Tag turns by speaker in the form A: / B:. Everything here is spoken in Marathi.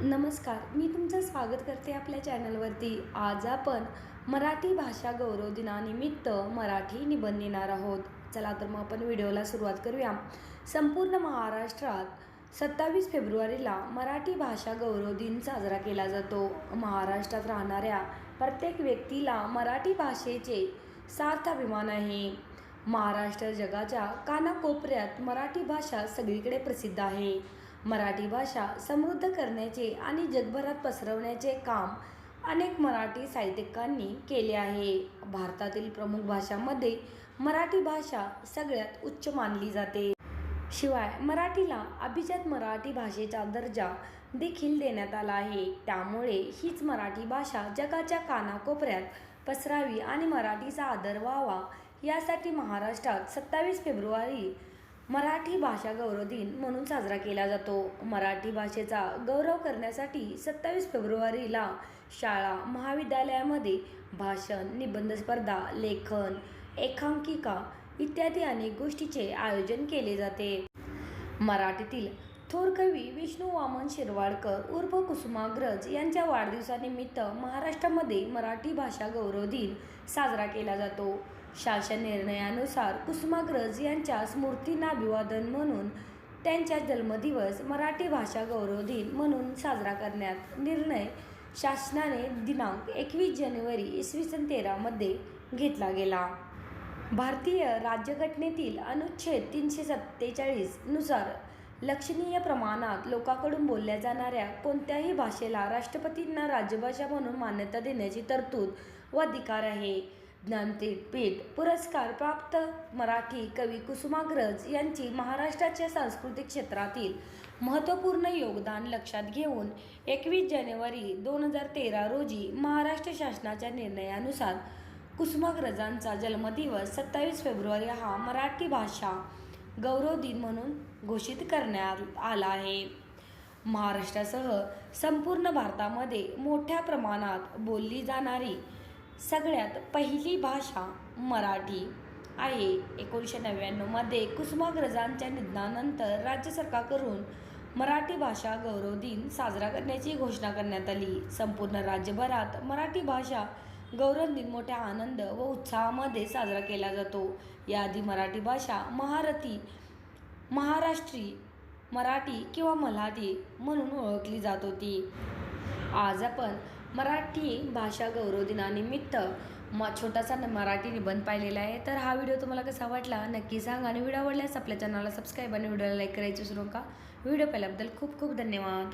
A: नमस्कार, मी तुमचं स्वागत करते आपल्या चॅनलवरती. आज आपण मराठी भाषा गौरव दिनानिमित्त मराठी निबंध लिहिणार आहोत. चला तर मग आपण व्हिडिओला सुरुवात करूया. संपूर्ण महाराष्ट्रात 27 फेब्रुवारीला मराठी भाषा गौरव दिन साजरा केला जातो. महाराष्ट्रात राहणाऱ्या प्रत्येक व्यक्तीला मराठी भाषेचे सार्थ अभिमान आहे. महाराष्ट्र जगाच्या कानाकोपऱ्यात मराठी भाषा सगळीकडे प्रसिद्ध आहे. मराठी भाषा समृद्ध करण्याचे आणि जगभरात पसरवण्याचे काम अनेक मराठी साहित्यिकांनी केले आहे. भारतातील प्रमुख भाषांमध्ये मराठी भाषा सगळ्यात उच्च मानली जाते. शिवाय मराठीला अभिजात मराठी भाषेचा दर्जा देखील देण्यात आला आहे. त्यामुळे हीच मराठी भाषा जगाच्या कानाकोपऱ्यात पसरावी आणि मराठीचा आदर व्हावा यासाठी महाराष्ट्रात 27 फेब्रुवारी मराठी भाषा गौरव दिन म्हणून साजरा केला जातो. मराठी भाषेचा गौरव करण्यासाठी 27 फेब्रुवारीला शाळा महाविद्यालयामध्ये भाषण, निबंध स्पर्धा, लेखन, एकांकिका इत्यादी अनेक गोष्टींचे आयोजन केले जाते. मराठीतील थोर कवी विष्णू वामन शिरवाडकर उर्फ कुसुमाग्रज यांच्या वाढदिवसानिमित्त महाराष्ट्रामध्ये मराठी भाषा गौरव दिन साजरा केला जातो. शासन निर्णयानुसार कुसुमाग्रज यांच्या स्मृतींना अभिवादन म्हणून त्यांचा जन्मदिवस मराठी भाषा गौरव दिन म्हणून साजरा करण्यात निर्णय शासनाने दिनांक 21 जानेवारी इसवी मध्ये घेतला गेला. भारतीय राज्यघटनेतील अनुच्छेद 347 नुसार लक्षणीय प्रमाणात लोकांकडून बोलल्या जाणाऱ्या कोणत्याही भाषेला राष्ट्रपतींना राजभाषा म्हणून मान्यता देण्याची तरतूद व अधिकार आहे. ज्ञानपीठ पुरस्कार प्राप्त मराठी कवी कुसुमाग्रज यांची महाराष्ट्राच्या सांस्कृतिक क्षेत्रातील महत्त्वपूर्ण योगदान लक्षात घेऊन 21 जानेवारी 2013 रोजी महाराष्ट्र शासनाच्या निर्णयानुसार कुसुमाग्रजांचा जन्मदिवस 27 फेब्रुवारी हा मराठी भाषा गौरव दिन म्हणून घोषित करण्यात आला आहे. महाराष्ट्रासह संपूर्ण भारतामध्ये मोठ्या प्रमाणात बोलली जाणारी सगळ्यात पहिली भाषा मराठी आहे. 1999 मध्ये कुसुमाग्रजांच्या निधनानंतर राज्य सरकारकडून मराठी भाषा गौरव दिन साजरा करण्याची घोषणा करण्यात आली. संपूर्ण राज्यभरात मराठी भाषा गौरव दिन मोठ्या आनंद व उत्साहामध्ये साजरा केला जातो. याआधी मराठी भाषा महाराष्ट्री, मराठी किंवा मल्हारी म्हणून ओळखली जात होती. आज आपण मराठी भाषा गौरव दिनानिमित्त छोटासा मराठी निबंध पाहिलेला आहे. तर हा व्हिडिओ तुम्हाला कसा वाटला नक्की सांगा आणि व्हिडिओ आवडल्यास आपल्या चॅनलला सबस्क्राईब आणि व्हिडिओला लाईक करायचं विसरू नका. व्हिडिओ पाहिल्याबद्दल खूप खूप धन्यवाद.